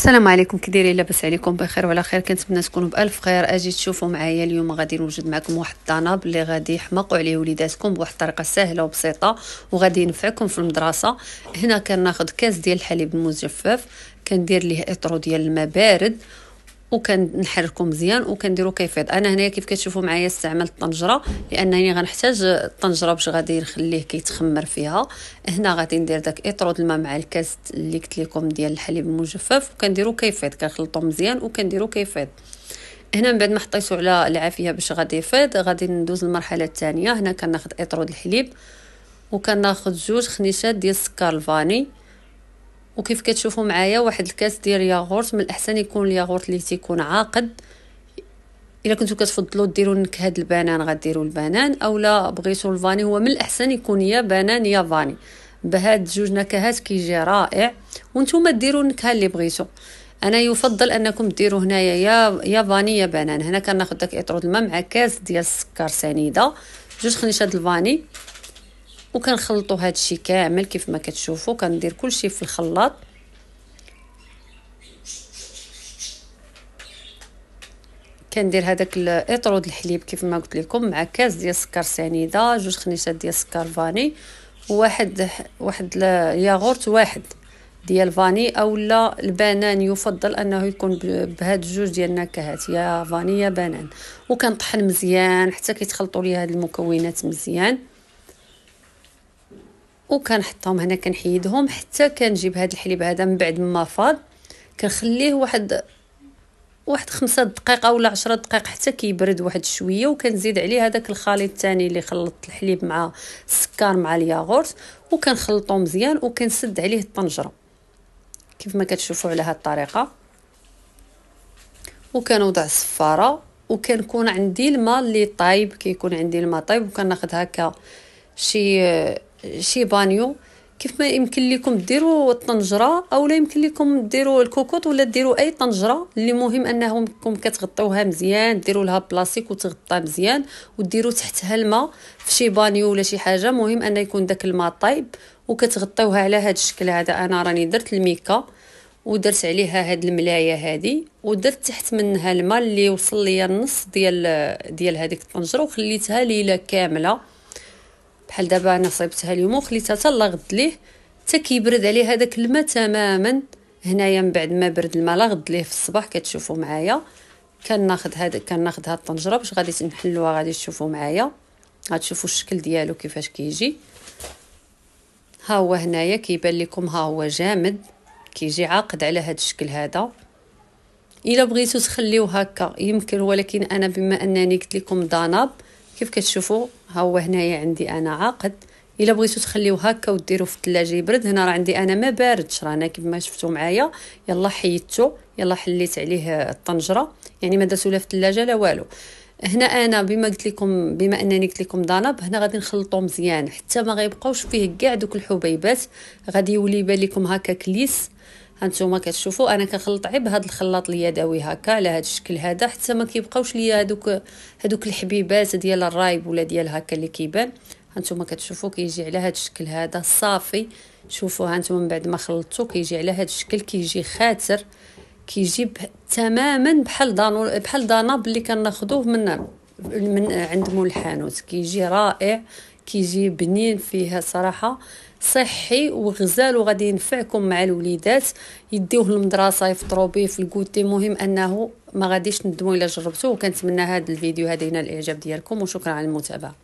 السلام عليكم، كي دايرين؟ لاباس عليكم؟ بخير وعلى خير. كنتمنى تكونوا بالف خير. اجي تشوفوا معايا اليوم غادي نوجد معكم واحد الطناب اللي غادي يحمقوا عليه وليداتكم بواحد الطريقه سهله وبسيطه وغادي ينفعكم في المدرسه. هنا كناخذ كاس ديال الحليب المجفف، كندير ليه اطرو ديال الماء بارد وكنحركو مزيان وكنديرو كيفيض. انا هنايا كيف كتشوفوا معايا استعملت الطنجره لانني غنحتاج الطنجره باش غادي نخليه كيتخمر فيها. هنا غادي ندير داك اطرود الماء مع الكاس اللي قلت لكم ديال الحليب المجفف وكنديرو كيفيض، كنخلطو مزيان وكنديرو كيفيض. هنا من بعد ما حطيتو على العافيه باش غادي يفيض غادي ندوز للمرحله الثانيه. هنا كناخذ اطرود الحليب وكناخذ 2 خنيشات ديال السكر الفاني، وكيف كتشوفوا معايا واحد الكاس ديال الياغورت. من الاحسن يكون الياغورت اللي تيكون عاقد. الا كنتو كتفضلوا ديروا نكهه البنان غديروا البنان، اولا بغيتوا الفاني هو من الاحسن يكون يا بنان يا فاني. بهاد جوج نكهات كيجي رائع، وانتم ديروا النكهه اللي بغيتوا. انا يفضل انكم ديروا هنايا يا فاني يا بنان. هنا كناخذ داك اطرود الماء مع كاس ديال السكر سنيده، 2 خنيشات الفاني، وكنخلطوا هذا الشيء كامل كيف ما كتشوفوا. كندير كل شيء في الخلاط. كندير هذاك الاطرود الحليب كيف ما قلت لكم مع كاس ديال السكر سنيده، 2 خنيشات ديال السكر فاني، واحد الياغورت واحد ديال فاني اولا البنان. يفضل انه يكون بهاد الجوج ديال النكهات يا فاني يا بنان. وكنطحن مزيان حتى كيتخلطوا لي هاد المكونات مزيان، وكنحطهم هنا كنحيدهم حتى كنجيب هذا الحليب هذا من بعد ما فاض. كنخليه واحد 5 دقائق اولا 10 دقائق حتى كيبرد واحد شويه، وكنزيد عليه هذاك الخليط الثاني اللي خلطت الحليب مع السكر مع الياغورت وكنخلطو مزيان وكنسد عليه الطنجره كيف ما كتشوفوا على هذه الطريقه. وكنوضع الصفاره وكنكون عندي الماء اللي طايب، كيكون عندي الماء طايب وكناخذ هكا شي بانيو. كيف ما يمكن لكم ديروا الطنجره اولا يمكن لكم ديروا الكوكوط ولا ديروا اي طنجره، اللي مهم انهم كتغطيوها مزيان، ديروا لها بلاستيك وتغطى مزيان وديروا تحتها الماء في شي بانيو ولا شي حاجه. مهم ان يكون داك الماء طايب وكتغطيوها على هذا الشكل هذا. انا راني درت الميكا ودرت عليها هاد الملايه هذه ودرت تحت منها الماء اللي وصل ليا النص ديال هذيك الطنجره، وخليتها ليله كامله. بحال دابا انا صيبتها اليوم وخليتها حتى لغد ليه حتى كيبرد عليه هذاك الماء تماما. هنايا من بعد ما برد الماء لغد ليه في الصباح كتشوفوا معايا. كناخذ هاد الطنجره باش غادي نحلوها. غادي تشوفوا معايا، غتشوفوا الشكل ديالو كيفاش كيجي. ها هو هنايا كيبان لكم، ها هو جامد كيجي عاقد على هذا الشكل هذا. الا بغيتوا تخليوه هكا يمكن، ولكن انا بما انني قلت لكم ضناب كيف كتشوفوا ها هو هنايا عندي انا عاقد. الا بغيتوا تخليوه هكا وديروه في الثلاجه يبرد، هنا راه عندي انا ما باردش، رانا كيف ما شفتوا معايا. يلا حيدته، يلا حليت عليه الطنجره، يعني ما درتو لا في الثلاجه لا والو. هنا انا بما انني قلت لكم ضناب، هنا غادي نخلطو مزيان حتى ما غيبقاوش فيه كاع دوك الحبيبات. غادي يولي يبان لكم هكا كليس. هانتوما كتشوفوا انا كنخلط غير بهذا الخلاط اليدوي هكا على هذا الشكل هذا حتى ما كيبقاوش ليا هذوك الحبيبات ديال الرايب ولا ديال هكا اللي كيبان. هانتوما كتشوفوا كيجي على هذا الشكل هذا صافي. شوفوا هانتوما من بعد ما خلطتو كيجي على هذا الشكل، كيجي خاتر، كيجي تماما بحال ضناب اللي كناخذوه من عند مول الحانوت. كيجي رائع، كيجي بنين، فيها صراحه صحي وغزال وغادي ينفعكم مع الوليدات. يديوه للمدرسه يفطروا به في الكوتي. مهم انه ما غاديش ندموا الا جربتوه. وكنتمنى هذا الفيديو هذا ينال الاعجاب ديالكم، وشكرا على المتابعه.